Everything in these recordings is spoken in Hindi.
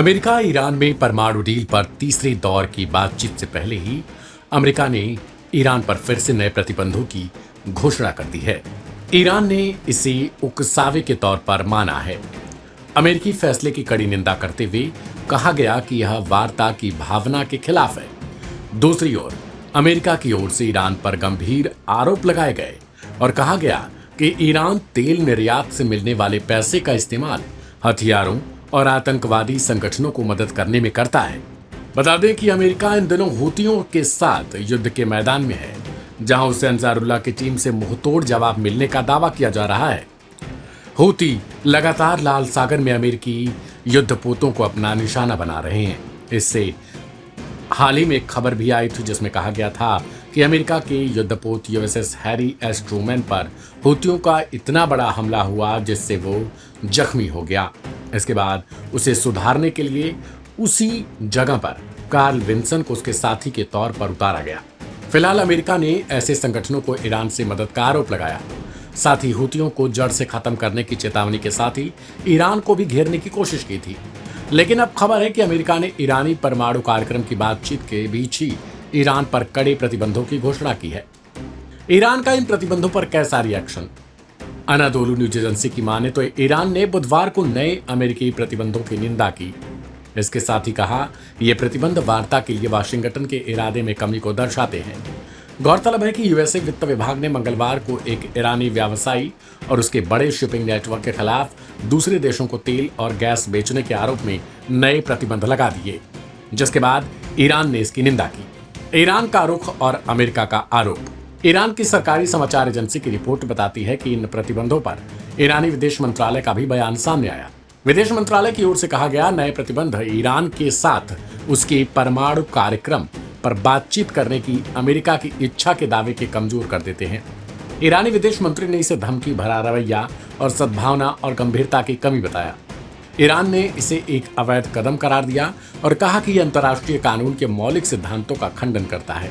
अमेरिका ईरान में परमाणु डील पर तीसरे दौर की बातचीत से पहले ही अमेरिका ने ईरान पर फिर से नए प्रतिबंधों की घोषणा कर दी है। ईरान ने इसे उकसावे के तौर पर माना है। अमेरिकी फैसले की कड़ी निंदा करते हुए कहा गया कि यह वार्ता की भावना के खिलाफ है। दूसरी ओर अमेरिका की ओर से ईरान पर गंभीर आरोप लगाए गए और कहा गया कि ईरान तेल निर्यात से मिलने वाले पैसे का इस्तेमाल हथियारों और आतंकवादी संगठनों को मदद करने में करता है। बता दें कि अमेरिका इन दिनों हूतियों के साथ युद्ध के मैदान में है, जहां उसे अंसारुल्लाह की टीम से मुंहतोड़ जवाब मिलने का दावा किया जा रहा है। हूती लगातार लाल सागर में अमेरिकी युद्धपोतों को अपना निशाना बना रहे हैं। इससे हाल ही में एक खबर भी आई थी जिसमें कहा गया था कि अमेरिका के युद्धपोत यूएसएस हैरी एस ट्रूमैन पर हूतियों का इतना बड़ा हमला हुआ जिससे वो जख्मी हो गया। इसके बाद उसे सुधारने के लिए उसी जगह पर कार्ल विन्सन को उसके साथी के तौर पर उतारा गया। फिलहाल अमेरिका ने ऐसे संगठनों को ईरान से मदद का आरोप लगाया। साथ ही हूतियों को जड़ से खत्म करने की चेतावनी के साथ ही ईरान को भी घेरने की कोशिश की थी। लेकिन अब खबर है कि अमेरिका ने ईरानी परमाणु कार्यक्रम की बातचीत के बीच ही ईरान पर कड़े प्रतिबंधों की घोषणा की है। ईरान का इन प्रतिबंधों पर कैसा रिएक्शन? अनादोलू न्यूज एजेंसी की माने तो ईरान ने बुधवार को नए अमेरिकी प्रतिबंधों की निंदा की। इसके साथ ही कहा ये प्रतिबंध वार्ता के लिए वाशिंगटन के इरादे में कमी को दर्शाते हैं। गौरतलब है कि यूएसए वित्त विभाग ने मंगलवार को एक ईरानी व्यवसायी और उसके बड़े शिपिंग नेटवर्क के खिलाफ दूसरे देशों को तेल और गैस बेचने के आरोप में नए प्रतिबंध लगा दिए, जिसके बाद ईरान ने इसकी निंदा की। ईरान का रुख और अमेरिका का आरोप। ईरान की सरकारी समाचार एजेंसी की रिपोर्ट बताती है कि इन प्रतिबंधों पर ईरानी विदेश मंत्रालय का भी बयान सामने आया। विदेश मंत्रालय की ओर से कहा गया नए प्रतिबंध ईरान के साथ उसके परमाणु कार्यक्रम पर बातचीत करने की अमेरिका की इच्छा के दावे के कमजोर कर देते हैं। ईरानी विदेश मंत्री ने इसे धमकी भरा रवैया और सद्भावना और गंभीरता की कमी बताया। ईरान ने इसे एक अवैध कदम करार दिया और कहा कि यह अंतर्राष्ट्रीय कानून के मौलिक सिद्धांतों का खंडन करता है।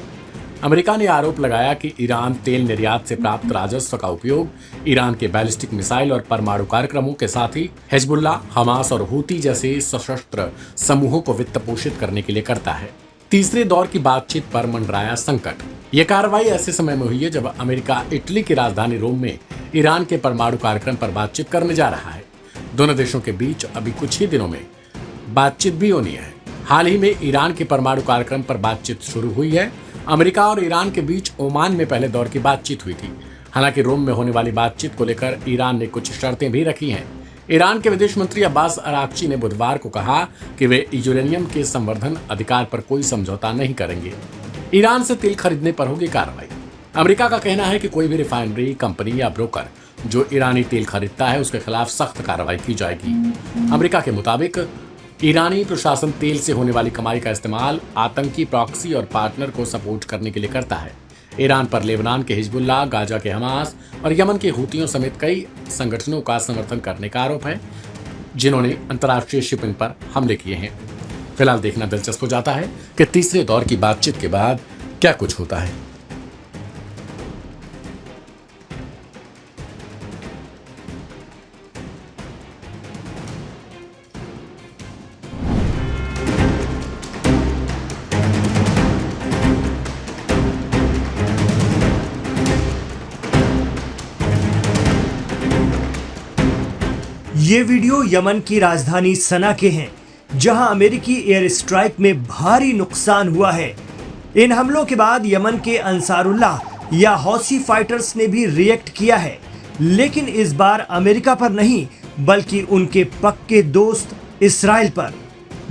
अमेरिका ने आरोप लगाया कि ईरान तेल निर्यात से प्राप्त राजस्व का उपयोग ईरान के बैलिस्टिक मिसाइल और परमाणु कार्यक्रमों के साथ ही हिजबुल्लाह, हमास और हूती जैसे सशस्त्र समूहों को वित्त पोषित करने के लिए करता है। तीसरे दौर की बातचीत पर मंडराया संकट। यह कार्रवाई ऐसे समय में हुई है जब अमेरिका इटली की राजधानी रोम में ईरान के परमाणु कार्यक्रम पर बातचीत करने जा रहा है। दोनों देशों के बीच अभी कुछ ही दिनों में बातचीत भी होनी है। हाल ही में ईरान के परमाणु कार्यक्रम पर बातचीत शुरू हुई है। अमेरिका और ईरान के बीच ओमान में पहले दौर की बातचीत हुई थी। हालांकि रोम में होने वाली बातचीत को लेकर ईरान ने कुछ शर्तें भी रखी हैं। ईरान के विदेश मंत्री अब्बास अराक्ची ने बुधवार को कहा कि वे यूरेनियम के संवर्धन अधिकार पर कोई समझौता नहीं करेंगे। ईरान से तेल खरीदने पर होगी कार्रवाई। अमेरिका का कहना है कि कोई भी रिफाइनरी कंपनी या ब्रोकर जो ईरानी तेल खरीदता है उसके खिलाफ सख्त कार्रवाई की जाएगी। अमेरिका के मुताबिक ईरानी प्रशासन तेल से होने वाली कमाई का इस्तेमाल आतंकी प्रॉक्सी और पार्टनर को सपोर्ट करने के लिए करता है। ईरान पर लेबनान के हिजबुल्लाह, गाजा के हमास और यमन के हूतियों समेत कई संगठनों का समर्थन करने का आरोप है, जिन्होंने अंतर्राष्ट्रीय शिपिंग पर हमले किए हैं। फिलहाल देखना दिलचस्प हो जाता है कि तीसरे दौर की बातचीत के बाद क्या कुछ होता है। ये वीडियो यमन की राजधानी सना के हैं, जहां अमेरिकी एयर स्ट्राइक में भारी नुकसान हुआ है। इन हमलों के बाद यमन के अंसारुल्लाह या हौसी फाइटर्स ने भी रिएक्ट किया है, लेकिन इस बार अमेरिका पर नहीं बल्कि उनके पक्के दोस्त इसराइल पर।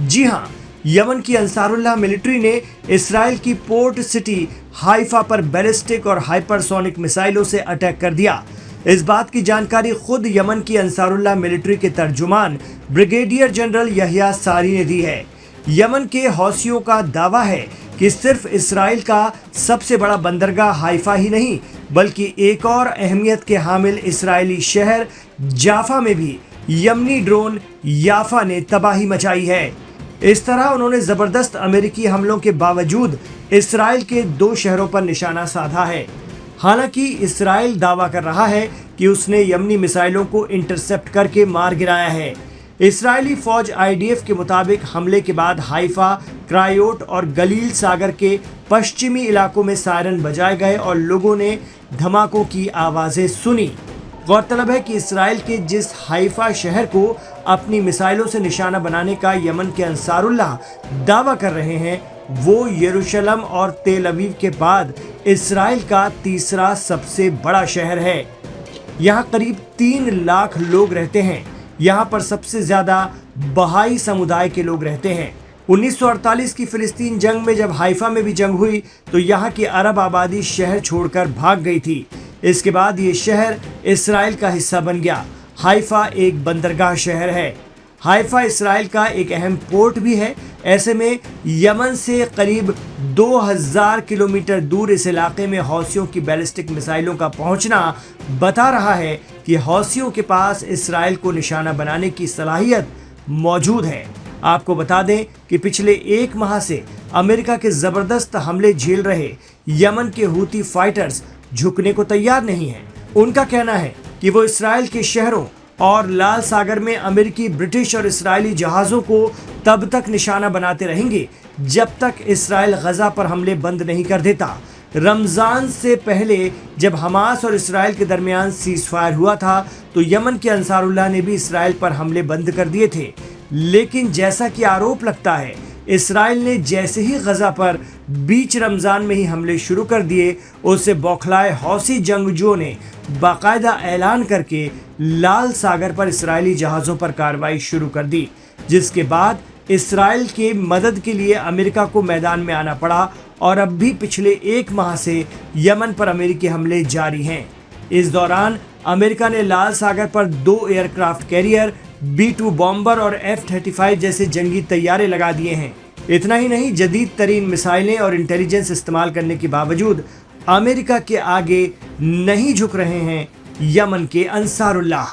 जी हां, यमन की अंसारुल्लाह मिलिट्री ने इसराइल की पोर्ट सिटी हाइफा पर बैलिस्टिक और हाइपरसोनिक मिसाइलों से अटैक कर दिया। इस बात की जानकारी खुद यमन की अंसारुल्लाह मिलिट्री के तर्जुमान ब्रिगेडियर जनरल यहिया सारी ने दी है। यमन के हौसियों का दावा है कि सिर्फ इसराइल का सबसे बड़ा बंदरगाह हाइफा ही नहीं बल्कि एक और अहमियत के हामिल इसराइली शहर जाफा में भी यमनी ड्रोन याफा ने तबाही मचाई है। इस तरह उन्होंने जबरदस्त अमेरिकी हमलों के बावजूद इसराइल के 2 शहरों पर निशाना साधा है। हालांकि इसराइल दावा कर रहा है कि उसने यमनी मिसाइलों को इंटरसेप्ट करके मार गिराया है। इस्राएली फौज आईडीएफ के मुताबिक हमले के बाद हाइफा, क्रायोट और गलील सागर के पश्चिमी इलाकों में सायरन बजाए गए और लोगों ने धमाकों की आवाजें सुनी। गौरतलब है कि इसराइल के जिस हाइफा शहर को अपनी मिसाइलों से निशाना बनाने का यमन के अंसारुल्लाह दावा कर रहे हैं, वो यरूशलेम और तेल अवीव के बाद इसराइल का तीसरा सबसे बड़ा शहर है। यहाँ करीब 3 लाख लोग रहते हैं। यहाँ पर सबसे ज्यादा बहाई समुदाय के लोग रहते हैं। 1948 की फिलिस्तीन जंग में जब हाइफा में भी जंग हुई तो यहाँ की अरब आबादी शहर छोड़कर भाग गई थी। इसके बाद ये शहर इसराइल का हिस्सा बन गया। हाइफा एक बंदरगाह शहर है। हाइफा इसराइल का एक अहम पोर्ट भी है। ऐसे में यमन से करीब 2000 किलोमीटर दूर इस इलाके में हौसियों की बैलिस्टिक मिसाइलों का पहुंचना बता रहा है कि हौसियों के पास इसराइल को निशाना बनाने की सलाहियत मौजूद है। आपको बता दें कि पिछले 1 माह से अमेरिका के जबरदस्त हमले झेल रहे यमन के हूती फाइटर्स झुकने को तैयार नहीं हैं। उनका कहना है कि वो इसराइल के शहरों और लाल सागर में अमेरिकी, ब्रिटिश और इस्राएली जहाज़ों को तब तक निशाना बनाते रहेंगे जब तक इसराइल गजा पर हमले बंद नहीं कर देता। रमज़ान से पहले जब हमास और इसराइल के दरमियान सीज़फायर हुआ था तो यमन के अंसारुल्लाह ने भी इसराइल पर हमले बंद कर दिए थे, लेकिन जैसा कि आरोप लगता है इसराइल ने जैसे ही गजा पर बीच रमज़ान में ही हमले शुरू कर दिए, उससे बौखलाए हौसी जंगजुओं ने बाकायदा ऐलान करके लाल सागर पर इसराइली जहाज़ों पर कार्रवाई शुरू कर दी, जिसके बाद इसराइल के मदद के लिए अमेरिका को मैदान में आना पड़ा और अब भी पिछले 1 माह से यमन पर अमेरिकी हमले जारी हैं। इस दौरान अमेरिका ने लाल सागर पर 2 एयरक्राफ्ट कैरियर, B-2 बॉम्बर और F-35 जैसे जंगी तैयारे लगा दिए हैं। इतना ही नहीं, जदीद तरीन मिसाइलें और इंटेलिजेंस इस्तेमाल करने के बावजूद अमेरिका के आगे नहीं झुक रहे हैं यमन के अंसारुल्लाह।